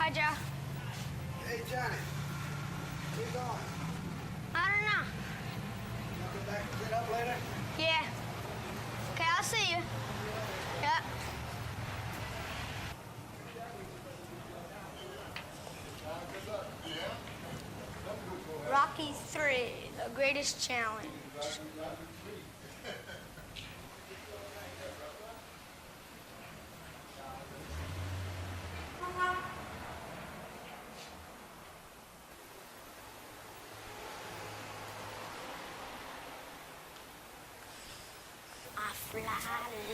Bye, Joe. Hey, Johnny. Where you going? I don't know. You want to come back and clean up later? Yeah. Okay, I'll see you. Yep. Rocky 3, the greatest challenge. I fly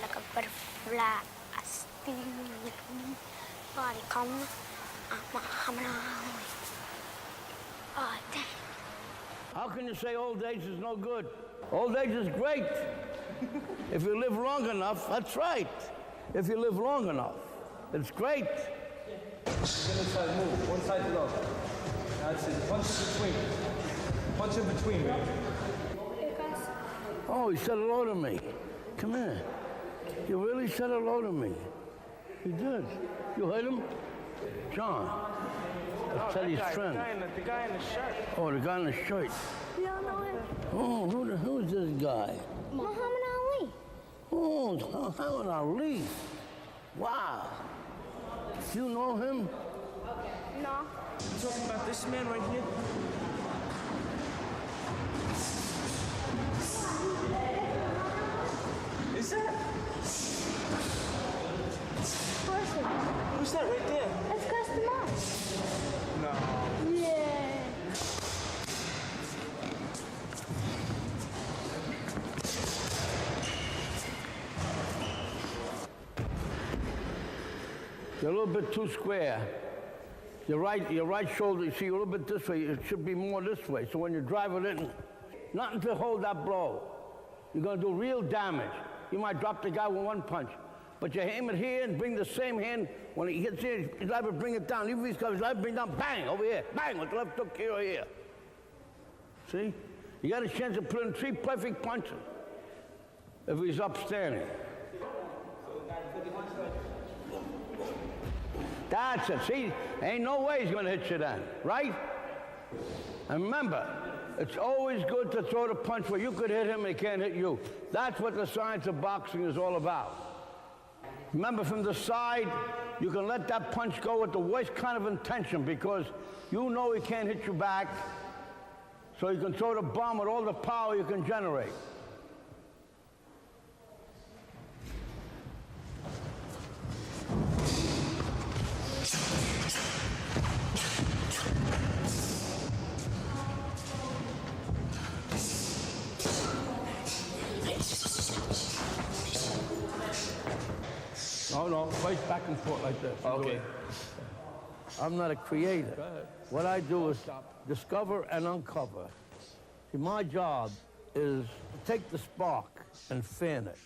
like a butterfly. I sting like a bee. Body come. I'm a humming on. Oh, dang. How can you say old age is no good? Old age is great. If you live long enough, that's right. If you live long enough, it's great. Get inside, move. One side to the other. That's it. Punch in between. Punch in between, baby. Oh, he said hello to me. Come here. You really said hello to me. You did. You heard him? John. That's Teddy's friend. The guy in the shirt. Oh, the guy in the shirt. You don't know him? Oh, who's this guy? Muhammad Ali. Oh, Muhammad Ali. Wow. You know him? No. You talking about this man right here? Is that? Person. Who's that right there? That's Custom Mouse. No. Yeah. You're a little bit too square. Your right shoulder, you see, a little bit this way. It should be more this way. So when you drive it in, nothing to hold that blow. You're going to do real damage. You might drop the guy with one punch. But you aim it here and bring the same hand. When he hits here, he's liable to bring it down. Even if he's got his life, bring it down, bang, over here. Bang, with the left hook here or here. See? You got a chance to put in 3 perfect punches if he's upstanding. That's it. See, ain't no way he's going to hit you then, right? And remember, it's always good to throw the punch where you could hit him and he can't hit you. That's what the science of boxing is all about. Remember, from the side, you can let that punch go with the worst kind of intention because you know he can't hit you back, so you can throw the bomb with all the power you can generate. No, face back and forth like this. Okay. I'm not a creator. What I do is discover and uncover. See, my job is to take the spark and fan it.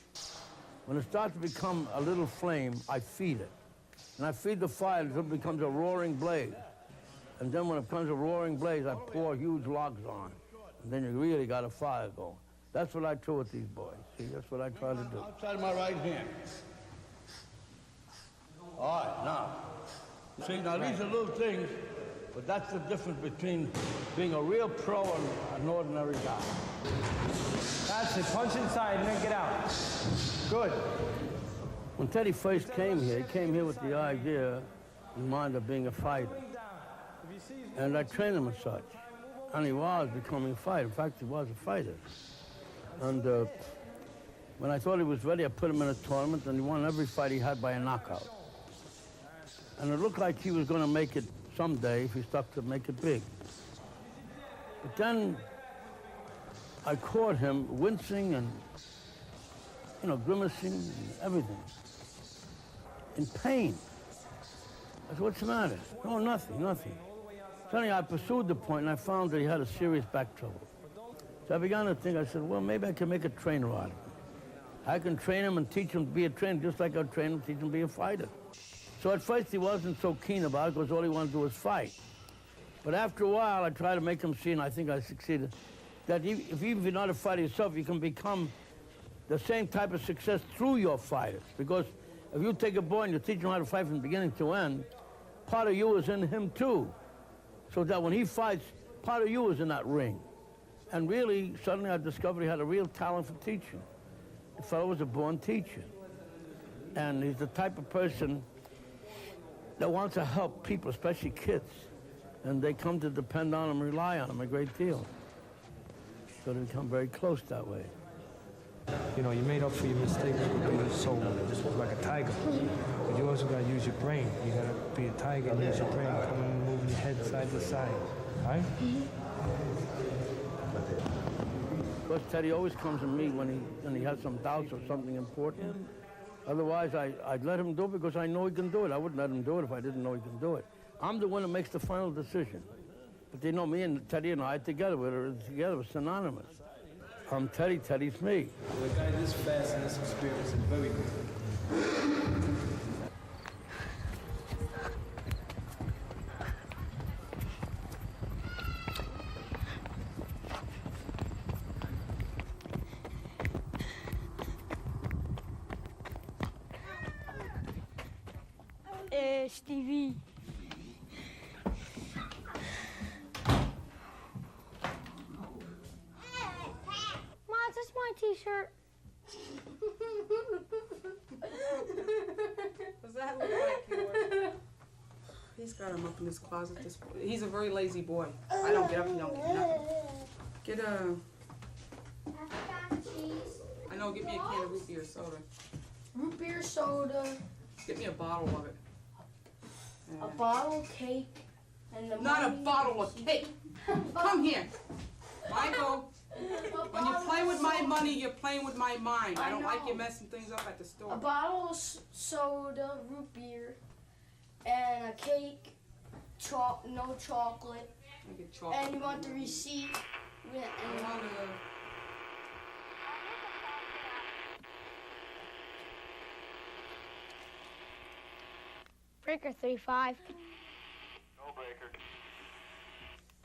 When it starts to become a little flame, I feed it. And I feed the fire until it becomes a roaring blaze. And then when it becomes a roaring blaze, I pour huge logs on. And then you really got a fire going. That's what I do with these boys. See, that's what I try to do. Outside of my right hand. All right, now. See, now these are little things, but that's the difference between being a real pro and an ordinary guy. That's it. Punch inside and then get out. Good. When Teddy first came here, he came here with the idea in mind of being a fighter. And I trained him as such. And he was becoming a fighter. In fact, he was a fighter. And when I thought he was ready, I put him in a tournament, and he won every fight he had by a knockout. And it looked like he was going to make it someday if he stuck to make it big. But then I caught him wincing and, grimacing and everything. In pain. I said, what's the matter? No, nothing. Suddenly I pursued the point and I found that he had a serious back trouble. So I began to think, I said, well, maybe I can make a trainer out of him. I can train him and teach him to be a trainer just like I train him and teach him to be a fighter. So at first he wasn't so keen about it because all he wanted to do was fight. But after a while, I tried to make him see, and I think I succeeded, that even if you're not a fighter yourself, you can become the same type of success through your fighters. Because if you take a boy and you teach him how to fight from beginning to end, part of you is in him too. So that when he fights, part of you is in that ring. And really, suddenly I discovered he had a real talent for teaching. The fellow was a born teacher. And he's the type of person that wants to help people, especially kids. And they come to depend on him, rely on him a great deal. So they become very close that way. You know, you made up for your mistakes with being so like a tiger. But you also got to use your brain. You got to be a tiger and use your brain, coming and moving your head side to side. Right? Of course, Teddy always comes to me when he has some doubts or something important. Otherwise, I'd let him do it because I know he can do it. I wouldn't let him do it if I didn't know he can do it. I'm the one that makes the final decision. But they know me and Teddy and I together, we're synonymous. I'm Teddy, Teddy's me. The guy this fast and this experience is very good. Stevie. Ma, is this my t-shirt? Does that look like yours? He's got him up in his closet. He's a very lazy boy. I don't get up, he don't get nothing. Get a... I know, get me a can of root beer soda. Root beer soda. Get me a bottle of it. A bottle of cake. And the Not a bottle of cake. Come here. Michael, when you play with my money, you're playing with my mind. I don't like you messing things up at the store. A bottle of soda, root beer, and a cake, no chocolate. I get chocolate. And you want the receipt. Yeah, and I want to... Breaker 3-5. No breaker.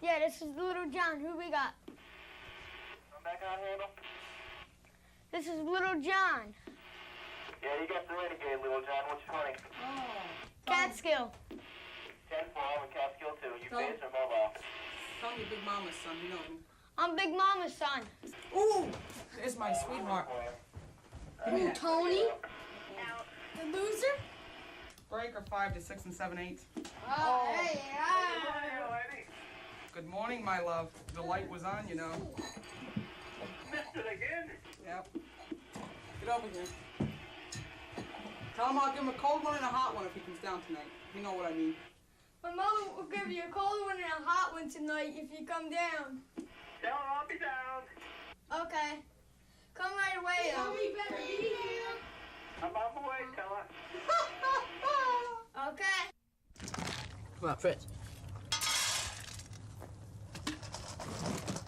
Yeah, this is Little John. Who we got? Come back on handle. This is Little John. Yeah, you got the renegade, Little John. What's your 20? Catskill. 10-4 and Catskill 2. You Go. face or mobile? Tell me Big Mama's son, you know him. I'm Big Mama's son. Ooh, there's my sweetheart. Give me that. Tony, the loser. Breaker 5 to 6 and 7/8. Oh, hey, Good morning, my love. The light was on, you know. Missed it again? Yep. Get over here. Tell him I'll give him a cold one and a hot one if he comes down tonight. You know what I mean. my mother will give you a cold one and a hot one tonight if you come down. Tell him I'll be down. Okay. Come right away, though. We better be here. I'm on my way, tell her. Okay. Come on, Fritz.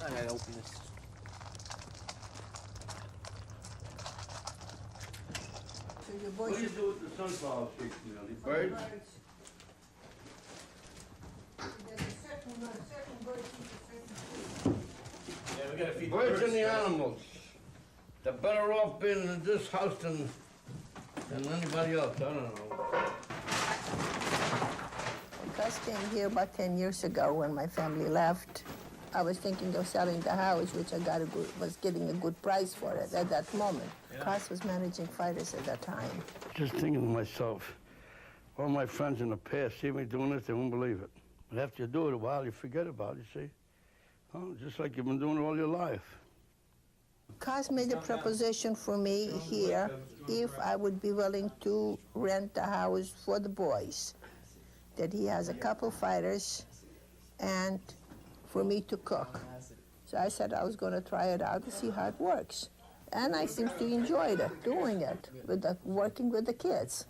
I gotta open this. What do you do with the sunflower seeds, Millie? Birds? Yeah, we gotta feed the Birds and the guys. animals. They're better off being in this house than anybody else. I don't know. Gus came here about 10 years ago when my family left. I was thinking of selling the house, which was getting a good price for it at that moment. Gus was managing fighters at that time. Just thinking to myself, all my friends in the past see me doing this, they won't believe it. But after you do it a while, you forget about it, you see? Oh, just like you've been doing it all your life. Gus made a proposition for me here if I would be willing to rent the house for the boys, that he has a couple fighters and for me to cook. So I said I was going to try it out to see how it works. And I seem to enjoy it, doing it, working with the kids.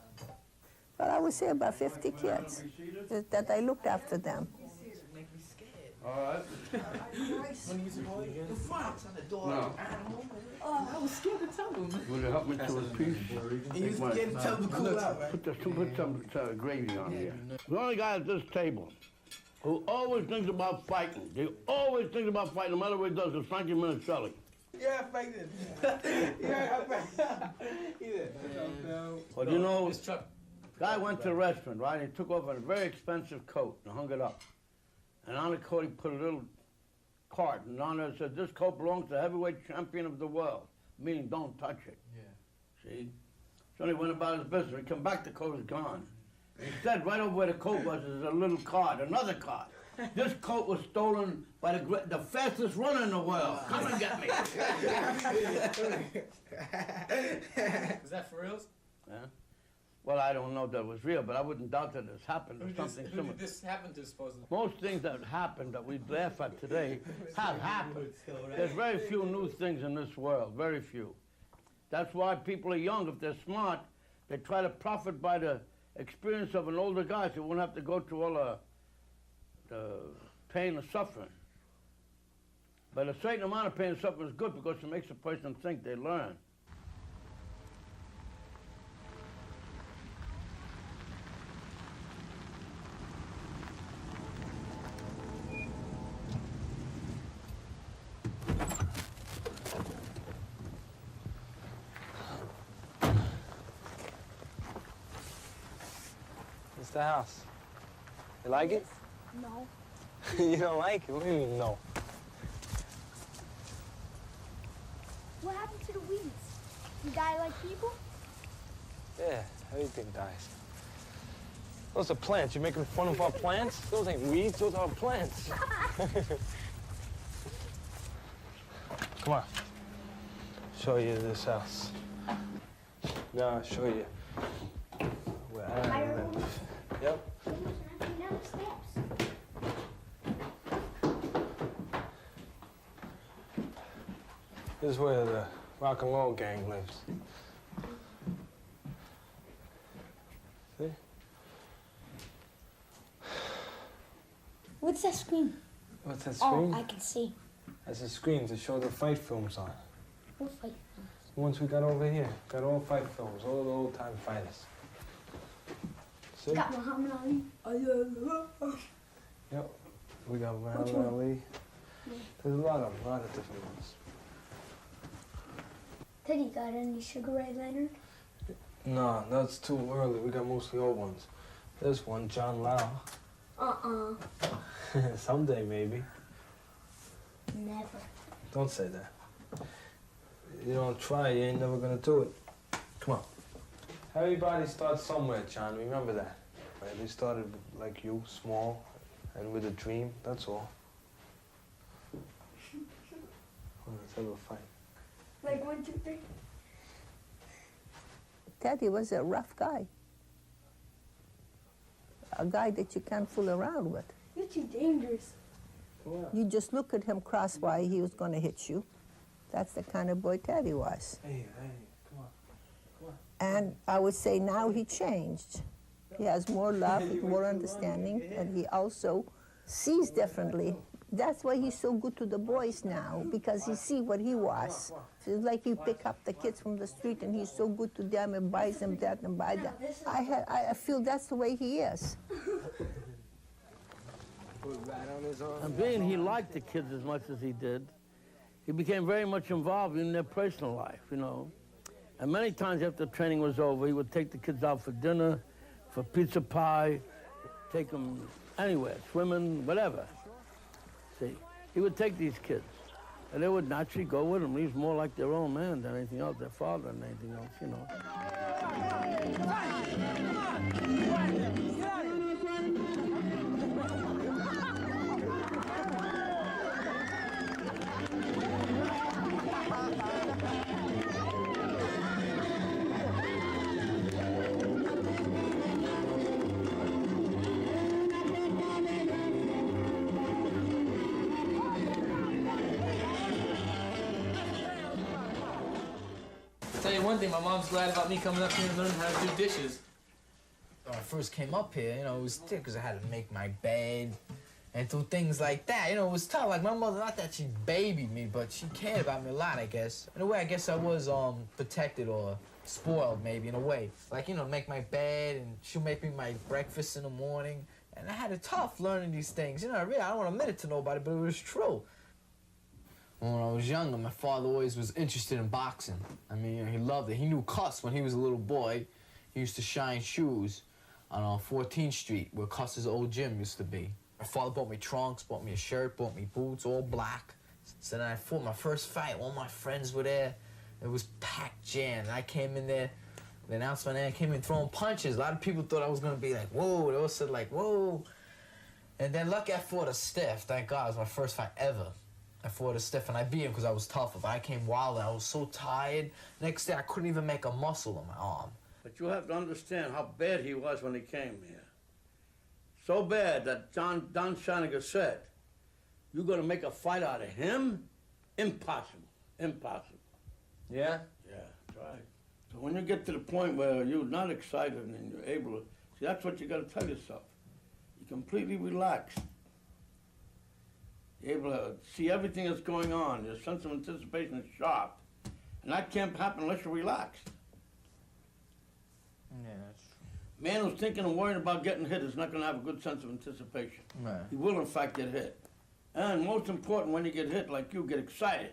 Well, I would say about 50 kids that I looked after them. All right. No. Oh, I was scared to tell him. Would it help me to a piece? You was scared to tell him to cool out, right? Put some gravy on here. The only guy at this table who always thinks about fighting, he always thinks about fighting, no matter what he does, is Frankie Minicelli. Yeah, Frank did. Yeah, Frank. He did. But you know, Miss Chuck, Guy went to a restaurant, right? He took off a very expensive coat and hung it up. And on the coat, he put a little card, and on it said, "This coat belongs to the heavyweight champion of the world," meaning don't touch it. Yeah. See? So he went about his business. He come back, the coat was gone. Instead, right over where the coat was, there's a little card, another card. This coat was stolen by the fastest runner in the world. Come and get me. Is that for real? Yeah. Well, I don't know that it was real, but I wouldn't doubt that this happened or something Who similar. did this happen to, supposedly? Most things that happened that we laugh at today have happened. There's very few new things in this world, very few. That's why people are young. If they're smart, they try to profit by the experience of an older guy, so they won't have to go through all the pain and suffering. But a certain amount of pain and suffering is good because it makes a person think, they learn. It's the house. You like it? No. You don't like it? What do you mean, no? What happened to the weeds? You die like people? Yeah, everything dies. Those are plants. You're making fun of our plants? Those ain't weeds, those are plants. Come on. Show you this house. No, I'll show you where I live. Yep. This is where the rock and roll gang lives. See? What's that screen? What's that screen? Oh, I can see. That's a screen to show the fight films on. What fight? The ones we got over here. Got all fight films, all the old-time fighters. See? Got Muhammad Ali. Yep. We got Muhammad Ali. There's a lot of different ones. Teddy, got any Sugar Ray Leonard? No, that's too early. We got mostly old ones. There's one, John Lau. Someday, maybe. Never. Don't say that. You don't try, you ain't never gonna do it. Come on. Everybody starts somewhere, John. Remember that. Right? They started like you, small, and with a dream. That's all. Let's have a fight. Like 1, 2, 3. Teddy was a rough guy. A guy that you can't fool around with. You're too dangerous. You just look at him crosswise, he was going to hit you. That's the kind of boy Teddy was. Hey, come on. Come on. And I would say now he changed. He has more love, more understanding, and he also sees differently. That's why he's so good to the boys now, because he sees what he was. It's like he pick up the kids from the street and he's so good to them and buys them that and buy that. I feel that's the way he is. And being he liked the kids as much as he did, he became very much involved in their personal life, you know. And many times after training was over, he would take the kids out for dinner, for pizza pie, take them anywhere, swimming, whatever. See, he would take these kids, and they would naturally go with him. He was more like their own man than anything else, their father than anything else, you know. Tell you one thing, my mom's glad about me coming up here and learning how to do dishes. When I first came up here, it was tough because I had to make my bed and do things like that. It was tough. Like, my mother, not that she babied me, but she cared about me a lot, I guess. In a way, I guess I was protected or spoiled, maybe, in a way. Like, make my bed, and she'll make me my breakfast in the morning. And I had it tough learning these things. Really, I don't want to admit it to nobody, but it was true. When I was younger, my father always was interested in boxing. He loved it. He knew cuss when he was a little boy. He used to shine shoes on 14th Street, where Custer's old gym used to be. My father bought me trunks, bought me a shirt, bought me boots, all black. So then I fought my first fight. All my friends were there. It was packed jam. And I came in there. The announcement man came in throwing punches. A lot of people thought I was gonna be like, whoa. They all said like, whoa. And then lucky I fought a stiff. Thank God, it was my first fight ever. I fought a stiff and I beat him because I was tougher. But I came wild and I was so tired. Next day I couldn't even make a muscle in my arm. But you have to understand how bad he was when he came here. So bad that Don Shaniger said, you're gonna make a fight out of him? Impossible, impossible. Yeah? Yeah, that's right. So when you get to the point where you're not excited and you're able to, see, that's what you gotta tell yourself. You're completely relaxed. You're able to see everything that's going on. Your sense of anticipation is sharp. And that can't happen unless you're relaxed. Yeah, that's true. Man who's thinking and worrying about getting hit is not gonna have a good sense of anticipation. Right. He will, in fact, get hit. And most important, when you get hit, like you, get excited.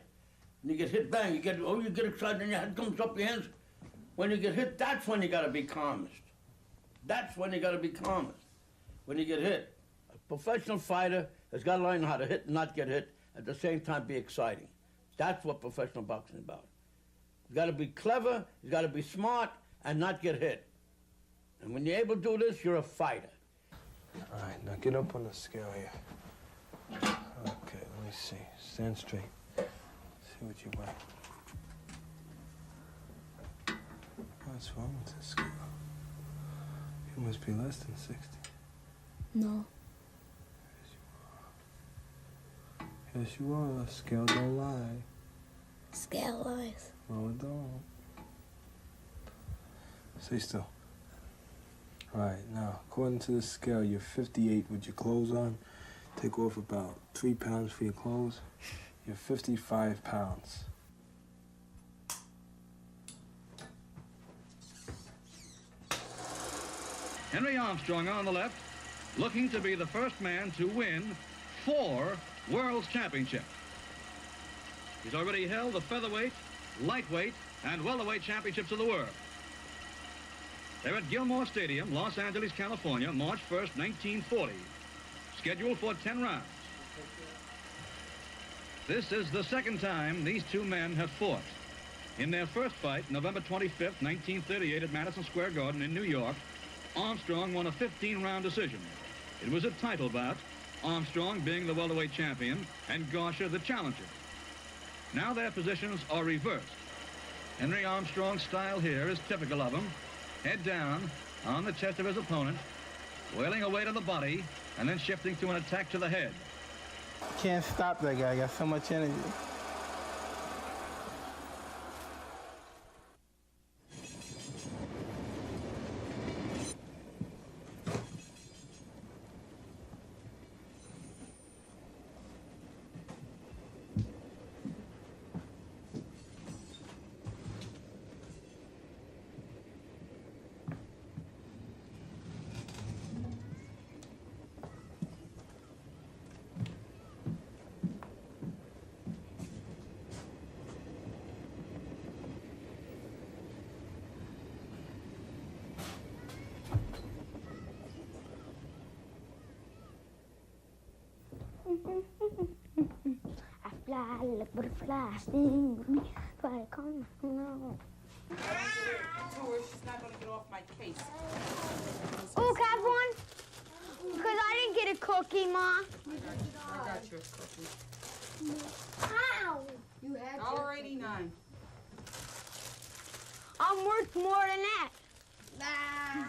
When you get hit, bang, you get excited and your head comes up your hands. When you get hit, that's when you gotta be calmest. That's when you gotta be calmest. When you get hit. A professional fighter has gotta learn how to hit and not get hit, at the same time be exciting. That's what professional boxing is about. You gotta be clever, you gotta be smart, and not get hit. And when you're able to do this, you're a fighter. All right, now get up on the scale here. Okay, let me see. Stand straight. See what you weigh. What's wrong with this scale? You must be less than 60. No. Yes, you are. Scale don't lie. Scale lies. No, it don't. Stay still. All right, now, according to the scale, you're 58 with your clothes on. Take off about 3 pounds for your clothes. You're 55 pounds. Henry Armstrong on the left, looking to be the first man to win 4 World Championships. He's already held the featherweight, lightweight, and welterweight championships of the world. They're at Gilmore Stadium, Los Angeles, California, March 1st, 1940. Scheduled for 10 rounds. This is the second time these two men have fought. In their first fight, November 25th, 1938 at Madison Square Garden in New York, Armstrong won a 15-round decision. It was a title bout, Armstrong being the welterweight champion and Gausha the challenger. Now their positions are reversed. Henry Armstrong's style here is typical of him. Head down on the chest of his opponent, wailing away to the body, and then shifting to an attack to the head. Can't stop that guy. Got so much energy. I fly like a butterfly, sting with me, but I can't know. She's not gonna get off my case. Oh, can I have one? Because I didn't get a cookie, Ma. I got your cookie. Ow! You had $1.89. I'm worth more than that. Nah.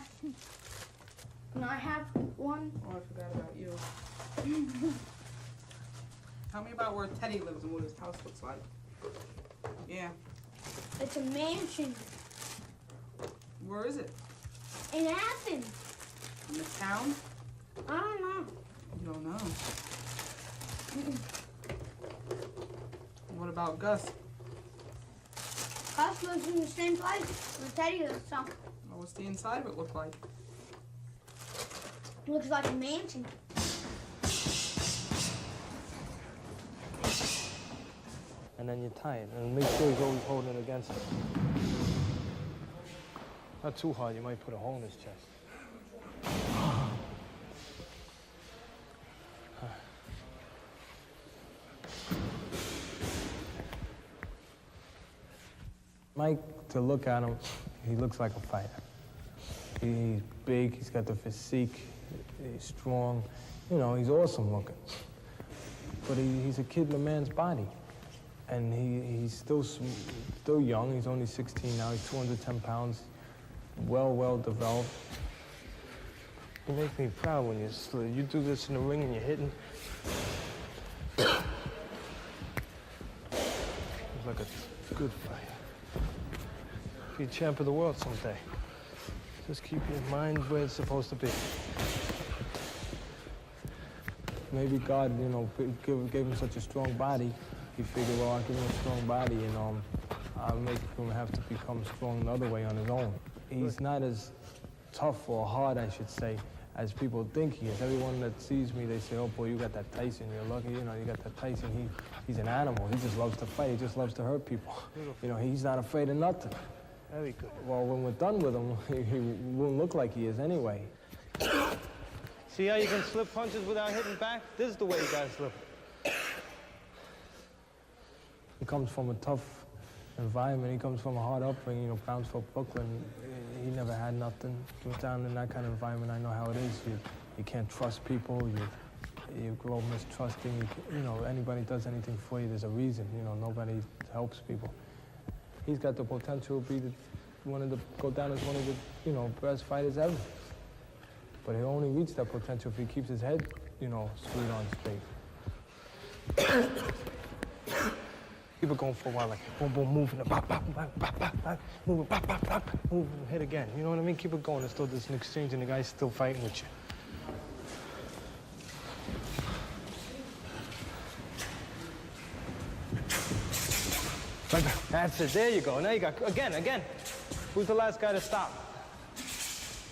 Can I have one? Oh, I forgot about you. Tell me about where Teddy lives and what his house looks like. Yeah. It's a mansion Where is it? in Athens. In the town? I don't know. You don't know. What about Gus? Gus lives in the same place where Teddy lives, so Well, what's the inside of it look like? looks like a mansion. And then you tie it, and make sure he's always holding it against it. Not too hard, you might put a hole in his chest. Mike, to look at him, he looks like a fighter. He's big, he's got the physique, he's strong. You know, he's awesome looking. But he's a kid in a man's body. And he's still young, he's only 16 now, he's 210 pounds, well developed. You make me proud when you do this in the ring and you're hitting. He's like a good fighter. Be champ of the world someday. Just keep your mind where it's supposed to be. Maybe God, you know, gave him such a strong body. He figured, well, I'll give him a strong body and I'll make him have to become strong another way on his own. He's not as tough or hard, I should say, as people think he is. Everyone that sees me, they say, oh boy, you got that Tyson, you're lucky, you know, you got that Tyson. He's an animal. He just loves to fight. He just loves to hurt people. You know, he's not afraid of nothing. Very good. Well, when we're done with him, he won't look like he is anyway. See how you can slip punches without hitting back? This is the way you gotta slip. He comes from a tough environment. He comes from a hard upbringing, you know, Brownsville, Brooklyn. He never had nothing. He was down in that kind of environment. I know how it is. You can't trust people. You grow mistrusting. You know, anybody does anything for you, there's a reason. You know, nobody helps people. He's got the potential to be go down as one of the, you know, best fighters ever. But he'll only reach that potential if he keeps his head, you know, screwed on straight. Keep it going for a while, like boom, boom, moving, bop, bop, bop, bop, bop, bop, moving, bop, bop, bop, move, hit again. You know what I mean? Keep it going. It's still there's an exchange, and the guy's still fighting with you. That's it. There you go. Now you got again. Who's the last guy to stop?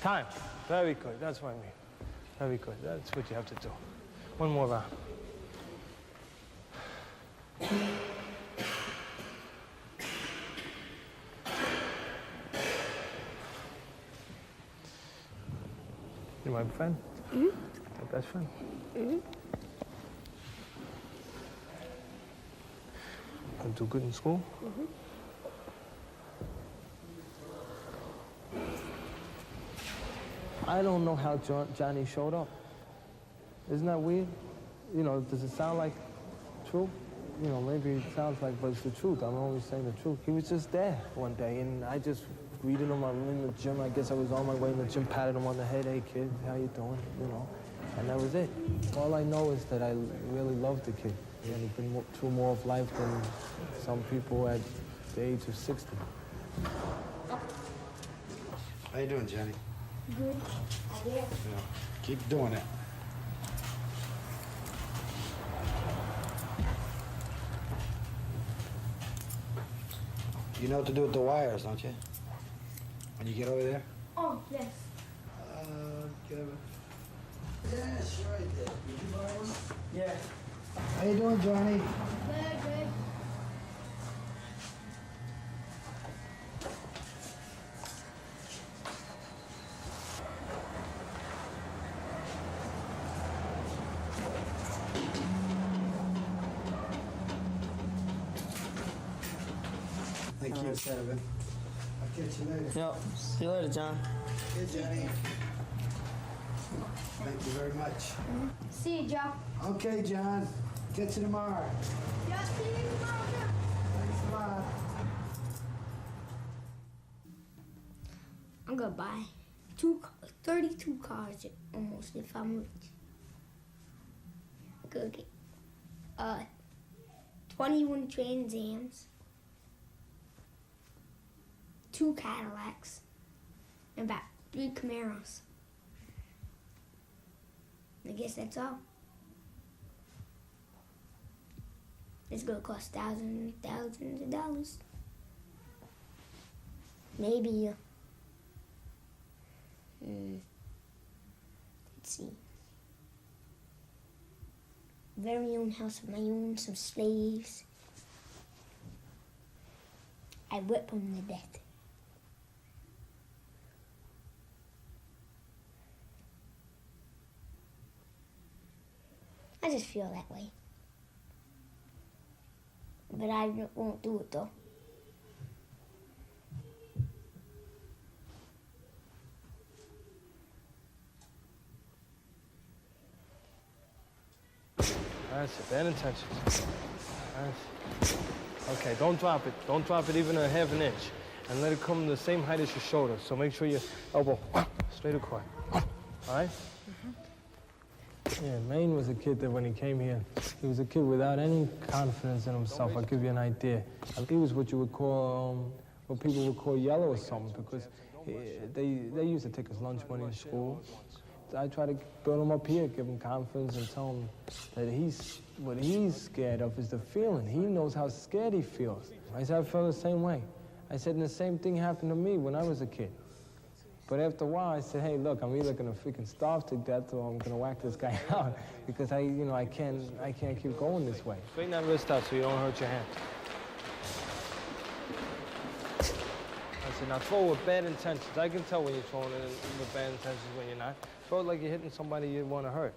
Time. Very good. That's what I mean. Very good. That's what you have to do. One more round. You my friend? Mm-hmm. My best friend? Mm-hmm. You do good in school? Mm-hmm. I don't know how Johnny showed up. Isn't that weird? You know, does it sound like true? You know, maybe it sounds like, but it's the truth. I'm always saying the truth. He was just there one day, and I just greeted him. I'm in the gym. I guess I was on my way in the gym, patted him on the head. Hey, kid, how you doing? You know, and that was it. All I know is that I really loved the kid. And he's been through more of life than some people at the age of 60. How you doing, Johnny? Good. Yeah. Keep doing it. You know what to do with the wires, don't you? When you get over there? Oh, yes. Yeah, sure I did. Did you buy one? Yeah. How you doing, Johnny? Good. Thank you, Seven. I'll catch you later. Yep. See you later, John. Hey, Johnny. Thank you very much. See you, Joe. Okay, John. Catch you tomorrow. Yeah, see you tomorrow. Thanks a lot. I'm gonna buy 32 cars almost if I'm rich. I'm gonna get 21 Trans Ams, 2 Cadillacs, and about 3 Camaros. I guess that's all. It's gonna cost thousands of dollars. Maybe, let's see. Very own house of my own, some slaves. I whip them to death. I just feel that way. But I won't do it, though. That's it, bad intentions. Okay, don't drop it. Don't drop it even a half an inch. And let it come the same height as your shoulder. So make sure your elbow straight across. All right? Yeah, Maine was a kid that when he came here, he was a kid without any confidence in himself. I'll give you an idea. He was what you would call, what people would call yellow or something, because they used to take his lunch money to school. I try to build him up here, give him confidence, and tell him that what he's scared of is the feeling. He knows how scared he feels. I said, I feel the same way. I said, and the same thing happened to me when I was a kid. But after a while, I said, hey, look, I'm either gonna freaking starve to death or I'm gonna whack this guy out because I can't keep going this way. Straighten that wrist out so you don't hurt your hand. I said, now throw with bad intentions. I can tell when you're throwing it with bad intentions when you're not. Throw it like you're hitting somebody you want to hurt.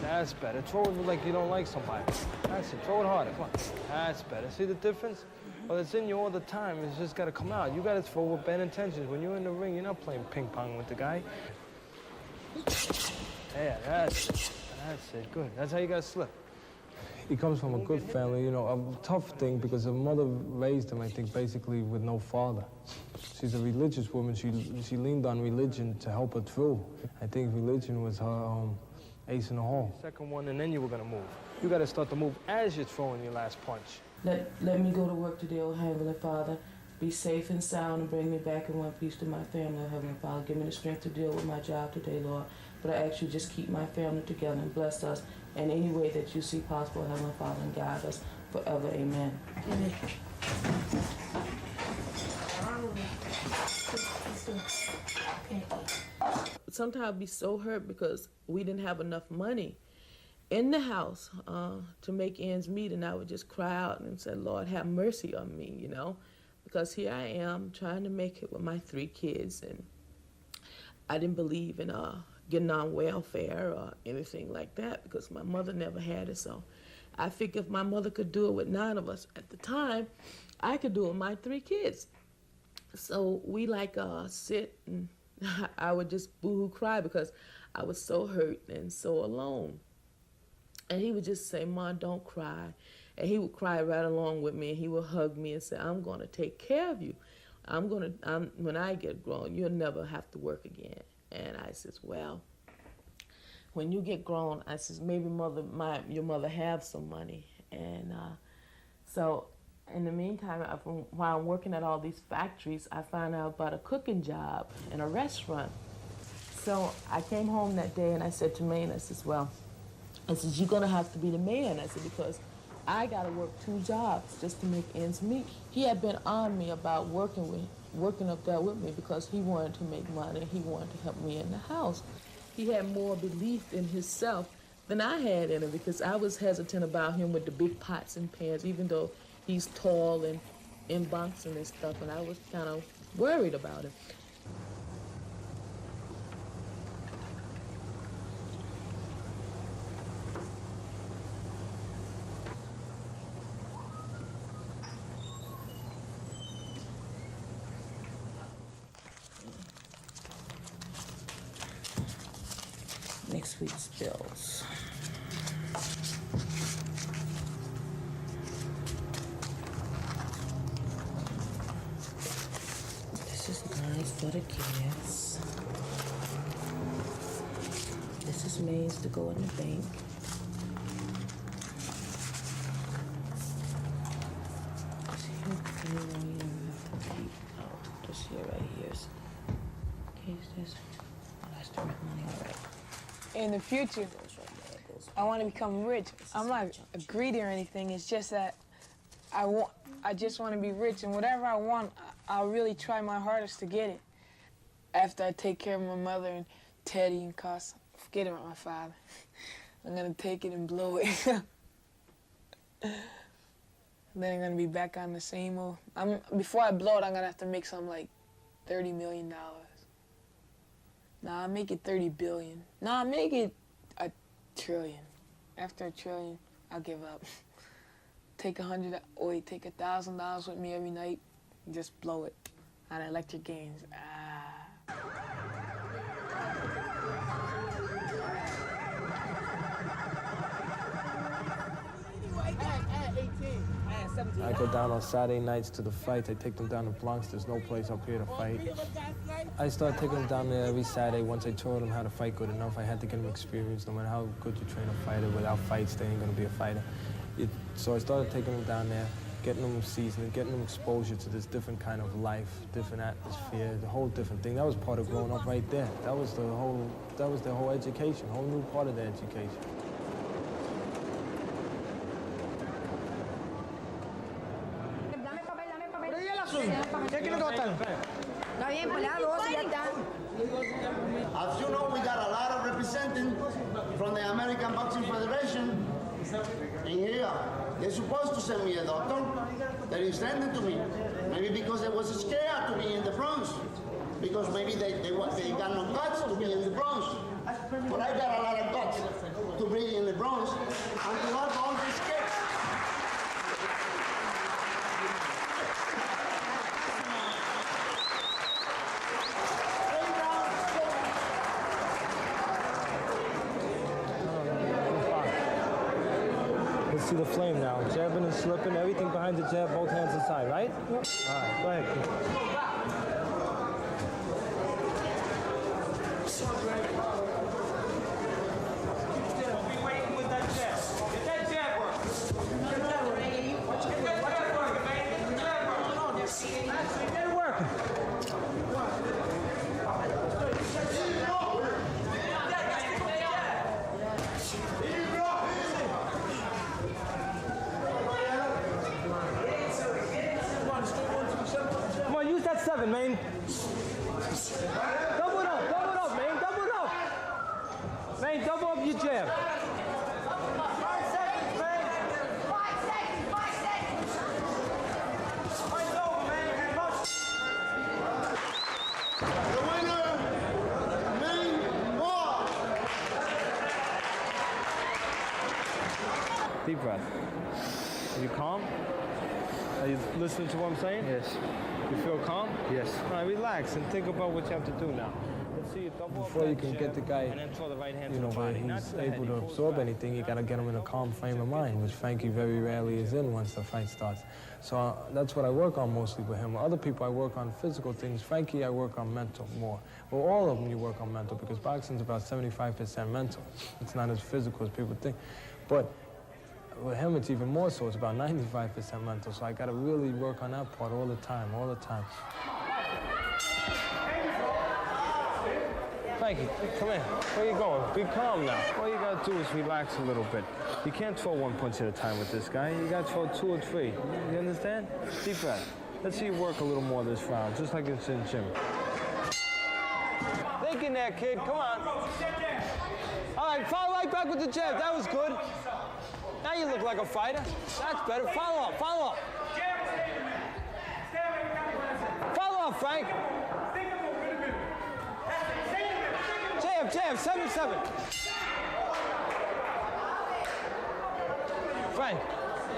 That's better. Throw it like you don't like somebody. That's it. Throw it harder. Come on. That's better. See the difference? Well, it's in you all the time. It's just got to come out. You got to throw with bad intentions. When you're in the ring, you're not playing ping pong with the guy. Yeah, that's it. Good. That's how you got to slip. He comes from a good family, you know, a tough thing because her mother raised him, I think, basically with no father. She's a religious woman. She leaned on religion to help her through. I think religion was her ace in the hole. Second one, and then you were going to move. You got to start to move as you're throwing your last punch. Let me go to work today, oh Heavenly Father. Be safe and sound and bring me back in one piece to my family, oh Heavenly Father. Give me the strength to deal with my job today, Lord. But I ask you just keep my family together and bless us in any way that you see possible, Heavenly Father, and guide us forever. Amen. Amen. Sometimes I'd be so hurt because we didn't have enough money in the house to make ends meet, and I would just cry out and say, Lord, have mercy on me, you know, because here I am trying to make it with my 3 kids, and I didn't believe in getting on welfare or anything like that because my mother never had it. So I figured if my mother could do it with 9 of us at the time, I could do it with my 3 kids. So we sit and I would just boo-hoo cry because I was so hurt and so alone. And he would just say, Mom, don't cry. And he would cry right along with me, and he would hug me and say, I'm going to take care of you. When I get grown, you'll never have to work again. And I says, well, when you get grown, I says, maybe your mother have some money. And so in the meantime, while I'm working at all these factories, I found out about a cooking job in a restaurant. So I came home that day and I said to Maine, I says, you're going to have to be the man. I said, because I got to work 2 jobs just to make ends meet. He had been on me about working up there with me because he wanted to make money. He wanted to help me in the house. He had more belief in himself than I had in him because I was hesitant about him with the big pots and pans, even though he's tall and in boxing and stuff, and I was kind of worried about him. Next week's bills. This is nice for the kids. This is Maine's to go in the bank. This here right here is case this. Oh, that's the money, all right. In the future, I want to become rich. I'm not greedy or anything. It's just that I just want to be rich, and whatever I want, I'll really try my hardest to get it. After I take care of my mother and Teddy and Cos, forget about my father. I'm gonna take it and blow it. Then I'm gonna be back on the same old. Before I blow it, I'm gonna have to make something like $30 million. Nah, I'll make it 30 billion. Nah, I'll make it trillion. After a trillion, I'll give up. Take $1,000 with me every night, and just blow it on electric games. I go down on Saturday nights to the fights. I take them down to Bronx. There's no place up here to fight. I started taking them down there every Saturday. Once I taught them how to fight good enough, I had to get them experience. No matter how good you train a fighter, without fights, they ain't gonna be a fighter. So I started taking them down there, getting them seasoned, getting them exposure to this different kind of life, different atmosphere, the whole different thing. That was part of growing up right there. That was the whole education, a whole new part of the education. As you know, we got a lot of representing from the American Boxing Federation in here. They're supposed to send me a doctor. They didn't send it to me. Maybe because they was scared to be in the Bronx. Because maybe they got no guts to be in the Bronx. But I got a lot of guts to be in the Bronx and to have all these kids. See the flame now. Jabbing and slipping, everything behind the jab, both hands inside, right? Yep. All right, go ahead. Seven, man. Double it up, man. Double it up. Man, double up your jab. 5 seconds, man. 5 seconds, 5 seconds. It's over, man. The winner, Main War. Deep breath. Are you calm? Are you listening to what I'm saying? Yes. You feel calm? Yes. All right, relax and think about what you have to do now. Let's see you double before you can get the guy, you know, where he's able to absorb anything, you got to get him in a calm frame of mind, which Frankie very rarely is in once the fight starts. So that's what I work on mostly with him. Other people, I work on physical things. Frankie, I work on mental more. Well, all of them you work on mental because boxing's about 75% mental. It's not as physical as people think. But with him, it's even more so. It's about 95% mental, so I got to really work on that part all the time, all the time. Frankie, come in. Where you going? Be calm now. All you got to do is relax a little bit. You can't throw one punch at a time with this guy. You got to throw 2 or 3. You understand? Deep breath. Let's see you work a little more this round, just like it's in gym. Think in there, kid. Come on. All right, follow right back with the jab. That was good. Now you look like a fighter. That's better. Follow up, follow up. Follow up, Frank. Jab, 7-7. Frank,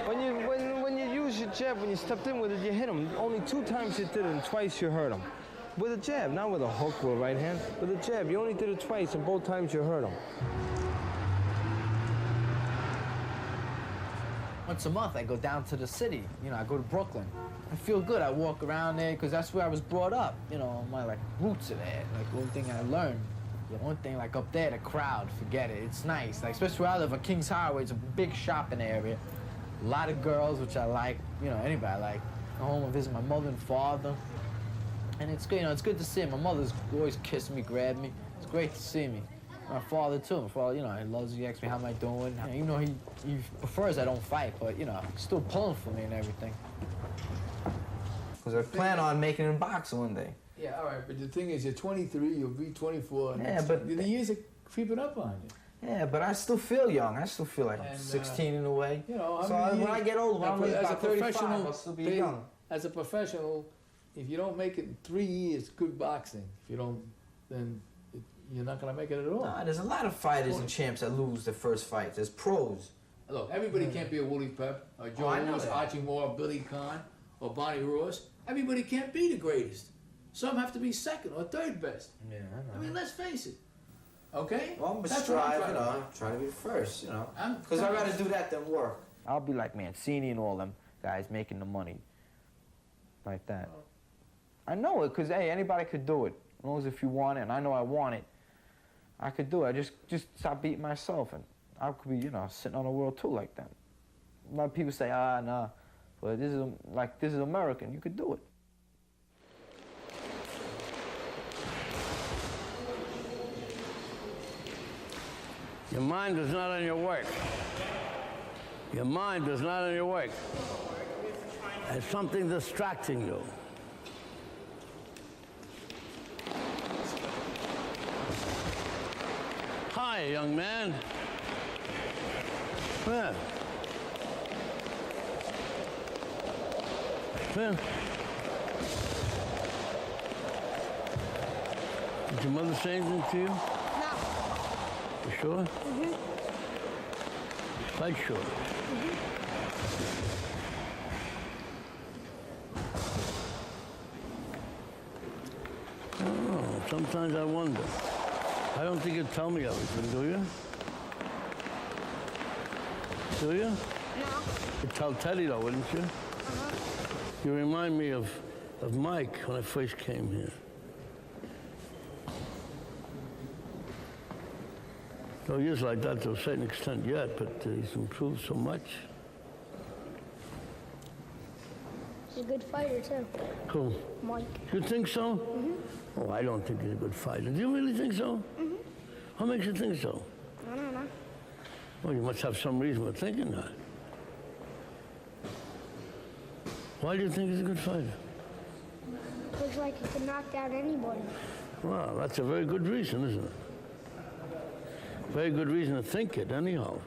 when you use your jab, when you stepped in with it, you hit him. Only 2 times you did it and twice you hurt him. With a jab, not with a hook or a right hand. With a jab, you only did it twice and both times you hurt him. Once a month, I go down to the city. You know, I go to Brooklyn. I feel good. I walk around there because that's where I was brought up. You know, my roots are there. One thing I learned. The one thing up there, the crowd, forget it. It's nice. Especially where I live on Kings Highway, it's a big shopping area. A lot of girls, which I like. You know, anybody I like. Go home and visit my mother and father. And it's good. You know, it's good to see him. My mother's always kissed me, grabbed me. It's great to see me. My father, too. My father, you know, he loves me. He asks me how am I doing. Even though he prefers I don't fight, but, you know, he's still pulling for me and everything. Because I plan on making it in boxing one day. Yeah, all right, but the thing is, you're 23, you'll be 24. Yeah, but the years are creeping up on you. Yeah, but I still feel young. I still feel like I'm 16 in a way. You know, so when I get older, when I'm about 35, I'll still be young. As a professional, if you don't make it in 3 years, good boxing. If you don't, then you're not gonna make it at all. Nah, there's a lot of fighters and champs that lose their first fight. There's pros. Look, everybody can't be a Willie Pep, or Joe Louis, Archie Moore, Billy Conn, or Bonnie Ross. Everybody can't be the greatest. Some have to be second or third best. Yeah, I know. I mean, let's face it. Okay? Well, I'm That's strive, what I'm you trying to know, trying to be the first, you know. I'm Because I'd trying rather to- do that than work. I'll be like Mancini and all them guys making the money like that. I know it, because, hey, anybody could do it. As long as if you want it, and I know I want it, I could do it. I just stop beating myself, and I could be, you know, sitting on the world too like that. A lot of people say, nah, but this is American. You could do it. Your mind is not on your work. Your mind is not on your work. There's something distracting you. Hi, young man. Where? Where? Did your mother say anything to you? No. You sure? Mm-hmm. Quite sure. Oh, sometimes I wonder. I don't think you'd tell me everything, do you? Do you? No. You'd tell Teddy, though, wouldn't you? You remind me of Mike when I first came here. So he is like that to a certain extent yet, but he's improved so much. He's a good fighter, too. Who? Mike. You think so? Mm-hmm. Oh, I don't think he's a good fighter. Do you really think so? Mm-hmm. What makes you think so? I don't know. Well, you must have some reason for thinking that. Why do you think he's a good fighter? Looks like he can knock down anybody. Well, that's a very good reason, isn't it? Very good reason to think it, anyhow.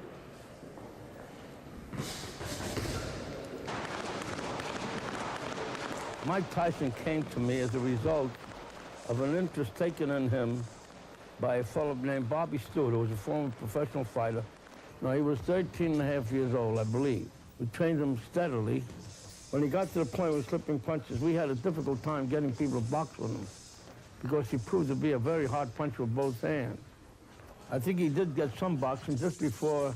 Mike Tyson came to me as a result of an interest taken in him by a fellow named Bobby Stewart, who was a former professional fighter. Now, he was 13 and a half years old, I believe. We trained him steadily. When he got to the point of slipping punches, we had a difficult time getting people to box with him because he proved to be a very hard puncher with both hands. I think he did get some boxing just before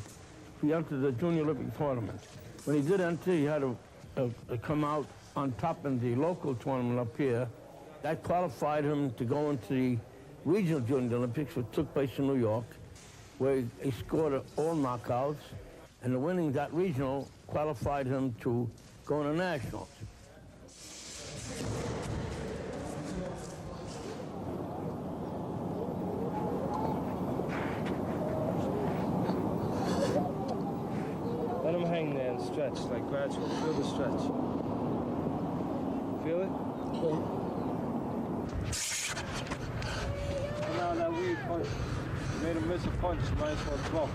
he entered the Junior Olympic tournament. When he did enter, he had to come out on top in the local tournament up here. That qualified him to go into the regional Junior Olympics, which took place in New York, where he scored all knockouts, and the winning that regional qualified him to go into nationals. Let him hang there and stretch, like gradual. Feel the stretch. Feel it? Yeah. Now that weird punch. You made him miss a punch, you might as well throw.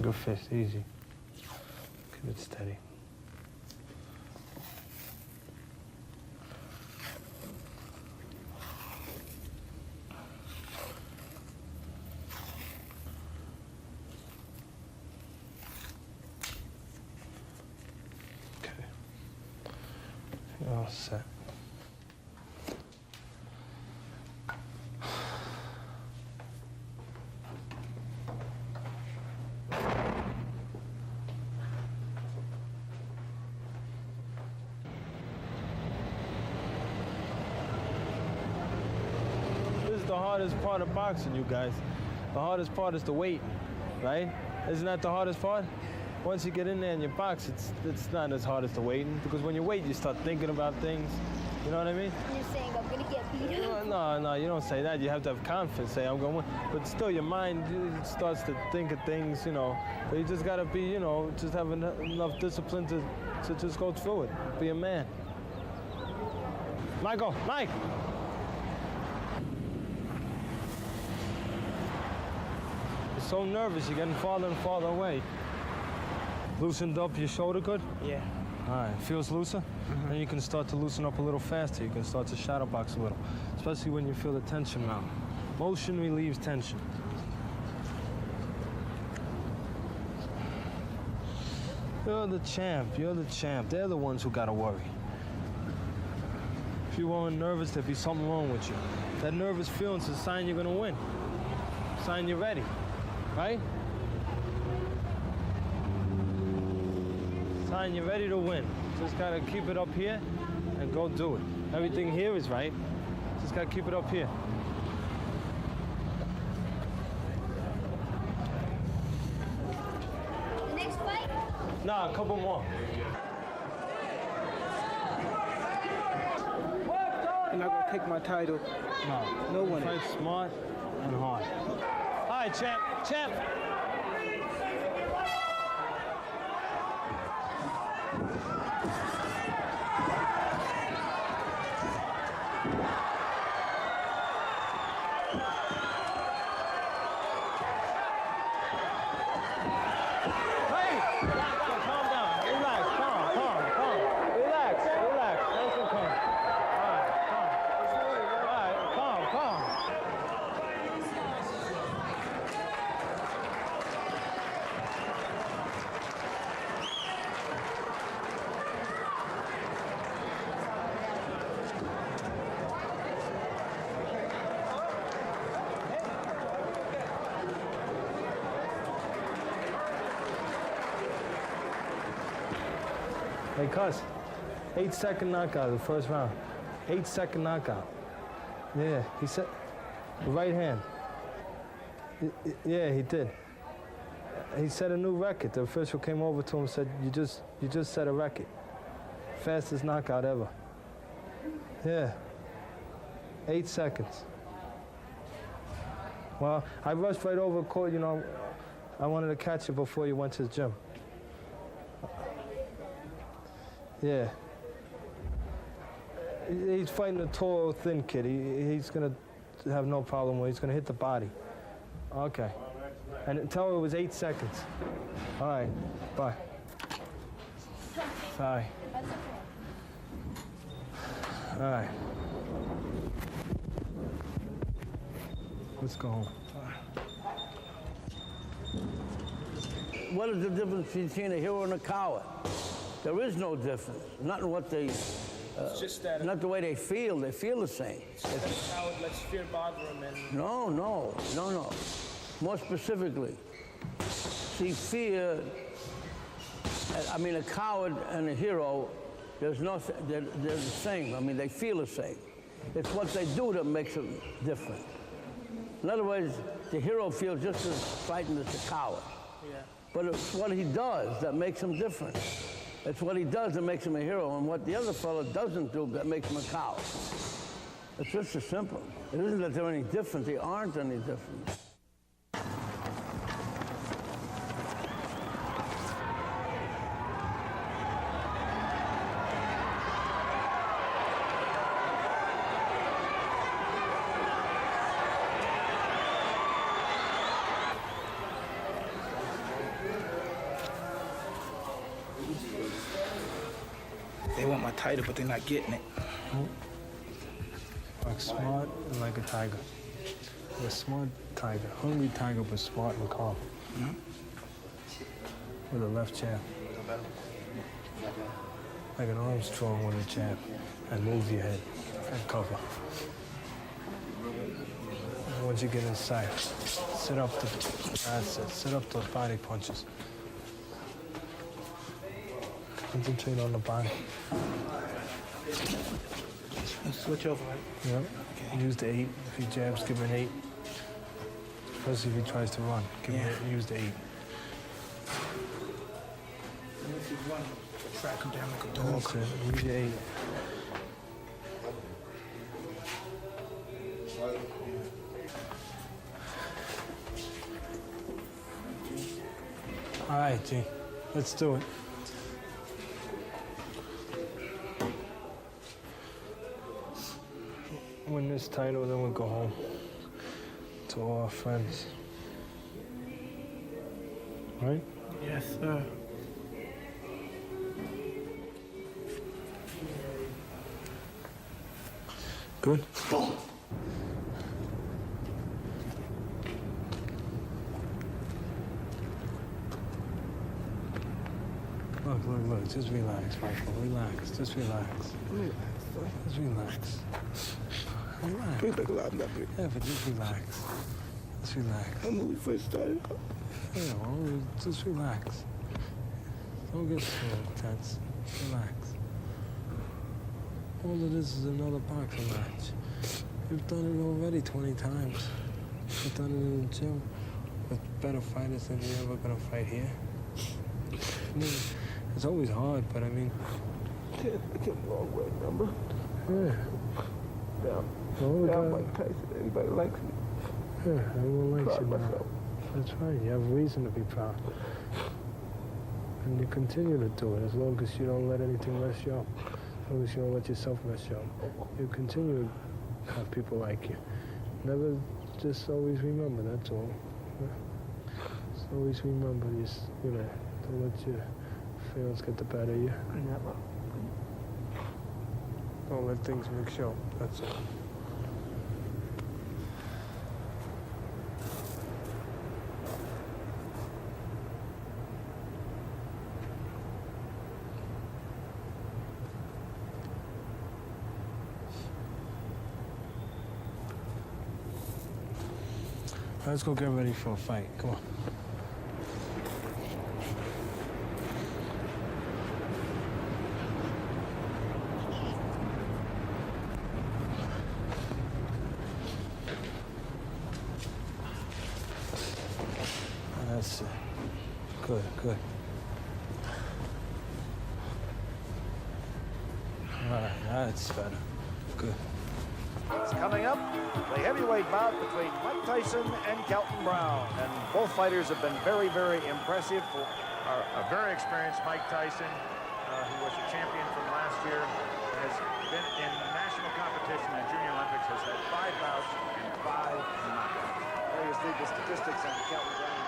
Good fist, easy. Keep it steady. Okay. You're all set. The hardest part of boxing, you guys. The hardest part is the weight, right? Isn't that the hardest part? once you get in there in your box, it's not as hard as the waiting, because when you wait, you start thinking about things. You know what I mean? You're saying I'm gonna get beat up. No, you don't say that. You have to have confidence, say I'm gonna win. But still, your mind starts to think of things, you know. But you just gotta be, you know, just have enough discipline to just go through it. Be a man. Mike! You're so nervous, you're getting farther and farther away. Loosened up your shoulder good? Yeah. All right, feels looser? Then you can start to loosen up a little faster. You can start to shadow box a little, especially when you feel the tension mount. Motion relieves tension. You're the champ, They're the ones who gotta worry. If you weren't nervous, there'd be something wrong with you. That nervous feeling's a sign you're gonna win. Sign you're ready, right? Sign you're ready to win. Just gotta keep it up here and go do it. Everything here is right. Just gotta keep it up here. The next fight? Nah, a couple more. You're not gonna take my title. No one. Fight smart and hard. All right, champ. Hey, Cuz, 8-second knockout the first round. 8-second knockout. Yeah, he said, the right hand. Yeah, he did. He set a new record. The official came over to him and said, you just set a record. Fastest knockout ever. Yeah, 8 seconds. Well, I rushed right over court, you know, I wanted to catch you before you went to the gym. Yeah. He's fighting a tall, thin kid. He's gonna have no problem with it. He's gonna hit the body. Okay. And tell her it was 8 seconds. All right, bye. Sorry. All right. Let's go home. What is the difference between a hero and a coward? There is no difference. Not in what they, it's just that not the way they feel. They feel the same. That a coward lets fear bother him and... No. More specifically, see, fear, I mean, a coward and a hero, they're the same. I mean, they feel the same. It's what they do that makes them different. In other words, the hero feels just as frightened as the coward. Yeah. But it's what he does that makes him different. It's what he does that makes him a hero, and what the other fellow doesn't do that makes him a coward. It's just as simple. It isn't that they're any different. They aren't any different. They want my title, but they're not getting it. Like smart and like a tiger. You're a smart tiger. Hungry tiger, but smart and calm. With a left jab. Like an Armstrong with a jab. And move your head and cover. And once you get inside, sit up sit up those body punches. Concentrate on the body. Switch over, right? Yep. Okay. Use the 8. If he jabs, give him an 8. Especially if he tries to run. Use the 8. run him, track him down like a dog. That's it. Use your 8. All right, G. Let's do it. Win this title, then we'll go home to all our friends. Right? Yes, sir. Good? Look, just relax, Michael, relax, just relax. Just relax. Relax. Feels like a lot of nothing. Yeah, but just relax. Just relax. I'm only first started. Yeah, well, just relax. Don't get so tense. Relax. All of this is another boxing match. You've done it already 20 times. You've done it in the gym with better fighters than you're ever gonna fight here. I mean, it's always hard, but I mean... I came a long way, remember? Yeah. Yeah, I'm Mike Tyson. Everybody likes me. Yeah, everyone likes you now. Myself. That's right. You have reason to be proud. And you continue to do it as long as you don't let anything mess you up. As long as you don't let yourself mess you up. You continue to have people like you. Never, just always remember, that's all. Just always remember, you know, don't let your feelings get the better of you. Never. Don't let things mix you up, that's all. Let's go get ready for a fight. Come on. That's it. Good, good. All right, that's better. Good. It's coming up, the heavyweight bout between Mike Tyson and Kelton Brown. And both fighters have been very, very impressive. A very experienced Mike Tyson, who was a champion from last year, has been in national competition in Junior Olympics, has had 5 bouts and 5 knockouts. There you see the statistics on Kelton Brown.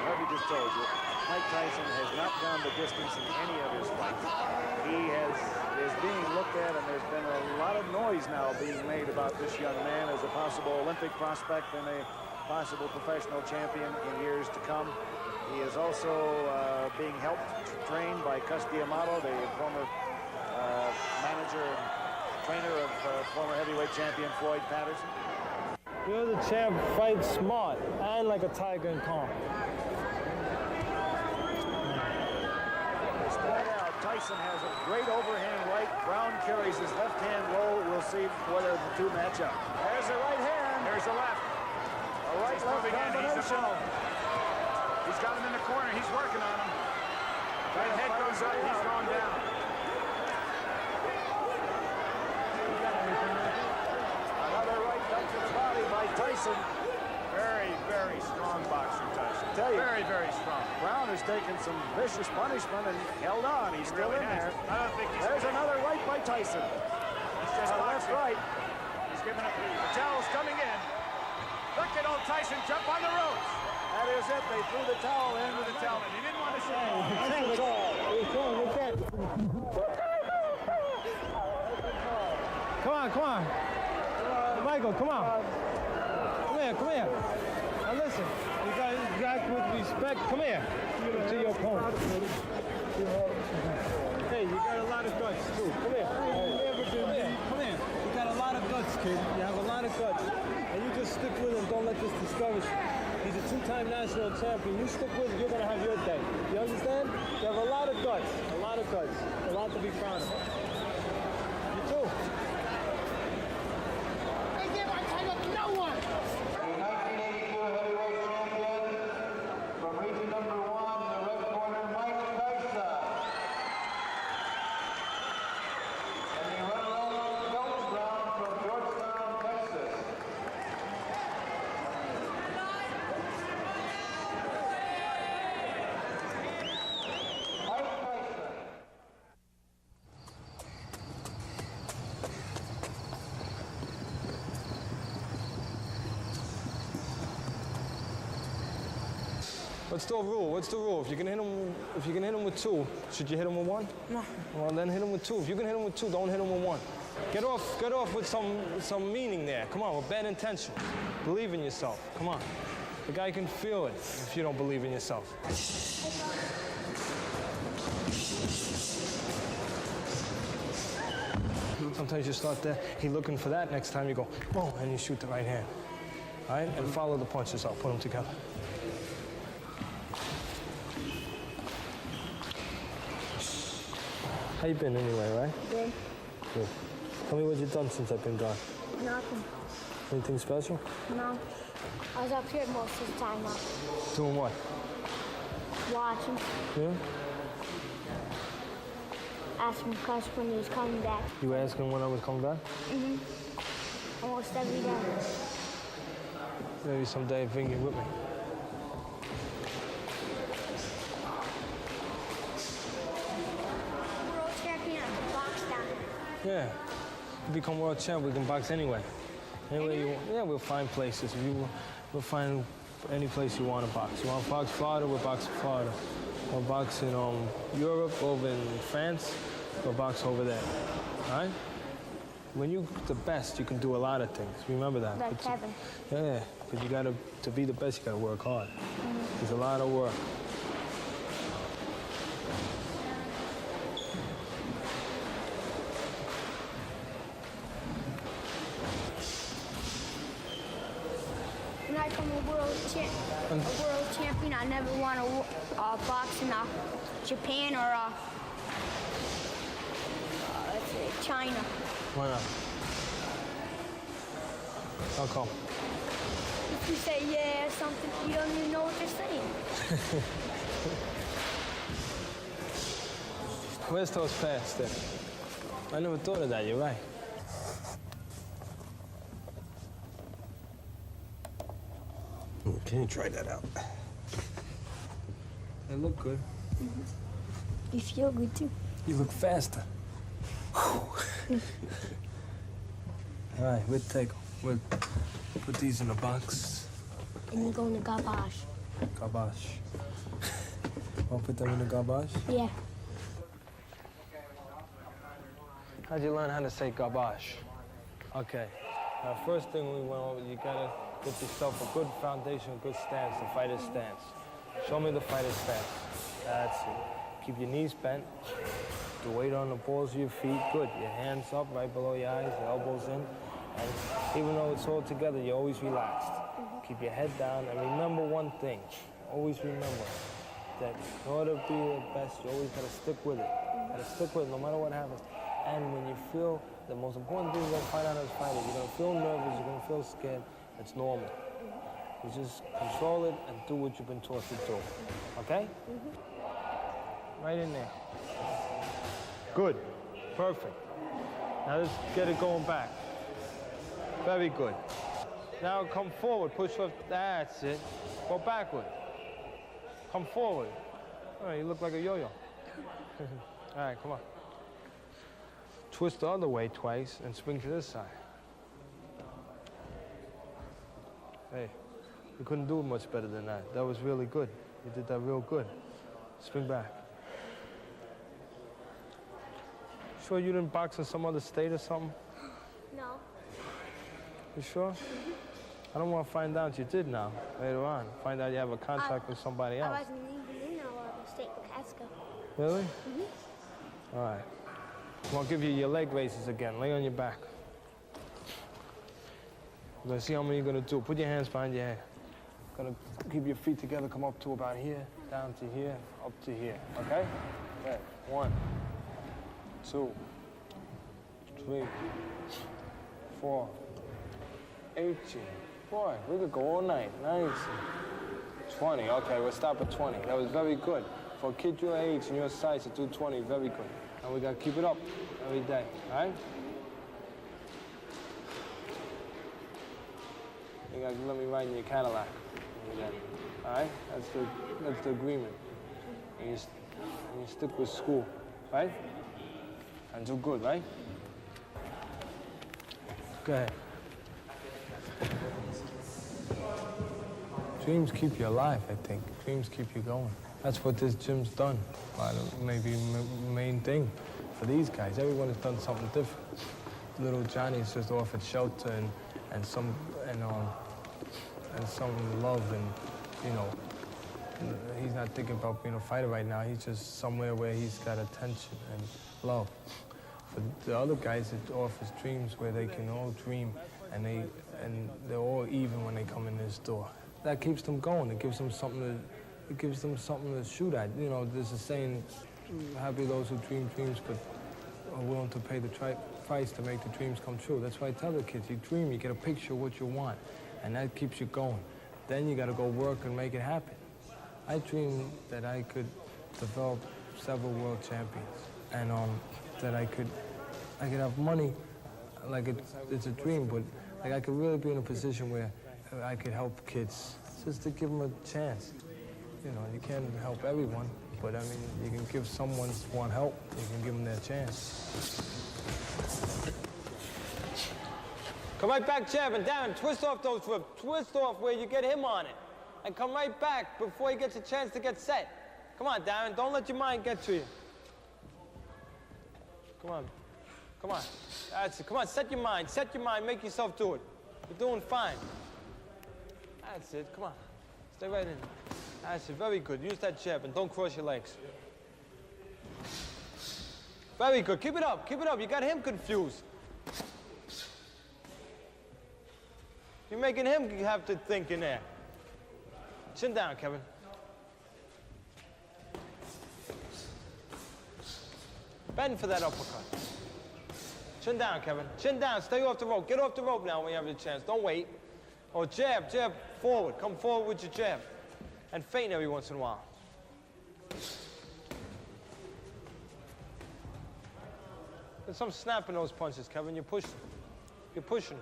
Harvey just told you, Mike Tyson has not gone the distance in any of his fights. He is being looked at, and there's been a lot of noise now being made about this young man as a possible Olympic prospect and a possible professional champion in years to come. He is also being helped, trained by D'Amato, the former manager and trainer of former heavyweight champion Floyd Patterson. You're the champ, fight smart and like a tiger and calm. Tyson has a great overhand right. Brown carries his left hand low. We'll see whether the two match up. There's a right hand. There's a left. A right-left combination. He's got him in the corner. He's working on him. Right head goes up. He's going down. Another right duck to the body by Tyson. Very, very strong boxer, Tyson. Very, very strong. Brown has taken some vicious punishment and held on. He's still in there. I don't think he's... There's another right by Tyson. It's just left right. He's giving up. The towel's coming in. Look at old Tyson jump on the ropes. That is it. They threw the towel in. Threw the towel in. He didn't want to say. Come on, come on. Michael, come on. Come here, come here. Now listen, you got with respect. Come here to your opponent. Hey, you got a lot of guts too. Come here. Come here. Come here. You got a lot of guts, kid. You have a lot of guts. And you just stick with him. Don't let this discourage you. He's a 2-time national champion. You stick with him, you're going to have your day. You understand? You have a lot of guts. A lot of guts. A lot to be proud of. You too. They give our title to no What's the rule? What's the rule? If you can hit him with 2, should you hit him with 1? No. Well, then hit him with 2. If you can hit him with 2, don't hit him with 1. Get off with some meaning there. Come on, with bad intention. Believe in yourself. Come on. The guy can feel it if you don't believe in yourself. Sometimes you start there, he's looking for that. Next time you go, boom, and you shoot the right hand. All right? And follow the punches up. Put them together. How you been anyway, right? Good. Good. Tell me what you've done since I've been gone. Nothing. Anything special? No. I was up here most of the time now. Doing what? Watching. Yeah? Asking Cuz when he was coming back. You were asking when I was coming back? Mm-hmm. Almost every day. Maybe someday bring you with me. World champion of the box down here. Yeah. You become world champ, we can box anyway. Anyway you want. Yeah, we'll find places. We'll find any place you want to box. You want to box Florida, we'll box in Florida. We'll box in Europe, over in France, we'll box over there. All right? When you're the best, you can do a lot of things. Remember that. Like Kevin. Yeah, but you gotta, to be the best, you gotta work hard. There's a lot of work. When I become a world champion, I never want to box in Japan or let's say China. Why not? How come? If you say yeah or something, you don't even know what you're saying. Where's those pads then? I never thought of that, you're right. Okay, try that out. They look good. You feel good too. You look faster. All right, we'll take them. We'll put these in a box. And you go in the garbage. Garbage. I'll put them in the garbage? Yeah. How'd you learn how to say garbage? Okay. Now, first thing we went over, you gotta get yourself a good foundation, a good stance, a fighter's stance. Show me the fighter's stance. That's it. Keep your knees bent. The weight on the balls of your feet. Good. Your hands up right below your eyes, your elbows in. And even though it's all together, you're always relaxed. Keep your head down. And remember one thing. Always remember that in order to be the best, you always gotta stick with it. Gotta stick with it no matter what happens. And when you feel, the most important thing you're gonna find out as a fighter, you're gonna feel nervous, you're gonna feel scared. It's normal. You just control it and do what you've been taught to do. Okay? Right in there. Good. Perfect. Now let's get it going back. Very good. Now come forward. Push up. That's it. Go backward. Come forward. All right, you look like a yo-yo. All right, come on. Twist the other way twice and swing to this side. Hey, you couldn't do it much better than that. That was really good. You did that real good. Swing back. Sure you didn't box in some other state or something? No. You sure? I don't want to find out you did now, later on. Find out you have a contract with somebody else. I wasn't even in the state of Catskill. Really? All right. I'll give you your leg raises again. Lay on your back. We're gonna see how many you're gonna do. Put your hands behind your head. Gonna keep your feet together, come up to about here, down to here, up to here, okay? Okay, 1, 2, 3, 4, 18. Boy, we could go all night. Nice. 20, okay, we'll stop at 20. That was very good. For a kid your age and your size to do 20, very good. And we gotta keep it up every day, all right? You gotta let me ride in your Cadillac again, all right? That's the agreement. And you stick with school, right? And do good, right? Go ahead. Dreams keep you alive, I think. Dreams keep you going. That's what this gym's done. Maybe main thing for these guys. Everyone has done something different. Little Johnny's just offered shelter and some love, and you know, he's not thinking about being a fighter right now. He's just somewhere where he's got attention and love. For the other guys, it offers dreams where they can all dream, and they're all even when they come in this door. That keeps them going. It gives them something to shoot at. You know, there's a saying, happy those who dream dreams but are willing to pay the price to make the dreams come true. That's why I tell the kids, you dream, you get a picture of what you want, and that keeps you going. Then you got to go work and make it happen. I dreamed that I could develop several world champions, and that I could have money, like it's a dream, but like I could really be in a position where I could help kids, just to give them a chance. You know, you can't help everyone, but I mean, you can give someone who want help, you can give them their chance. Come right back, jab, and down, twist off those ribs. Twist off where you get him on it. And come right back before he gets a chance to get set. Come on, Darren, don't let your mind get to you. Come on, come on. That's it, come on, set your mind, make yourself do it. You're doing fine. That's it, come on. Stay right in. That's it, very good. Use that jab and don't cross your legs. Very good, keep it up, you got him confused. You're making him have to think in there. Chin down, Kevin. Bend for that uppercut. Chin down, Kevin. Chin down, stay off the rope. Get off the rope now when you have the chance. Don't wait. Or jab forward. Come forward with your jab. And feint every once in a while. There's some snap in those punches, Kevin. You're pushing. You're pushing.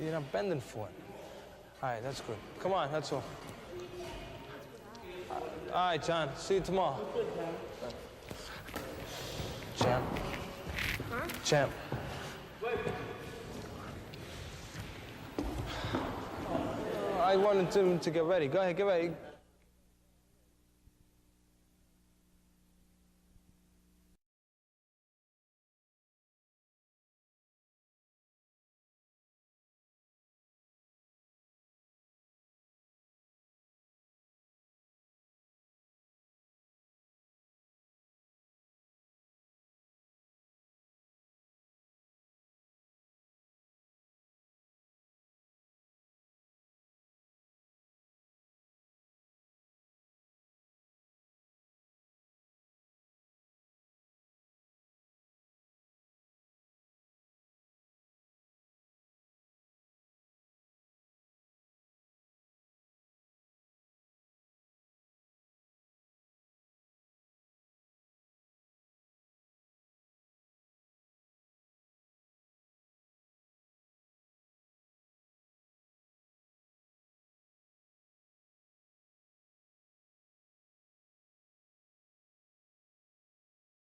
You're not bending for it. All right, that's good. Come on, that's all. All right, John, see you tomorrow. Champ. Huh? Champ. I wanted him to get ready. Go ahead, get ready.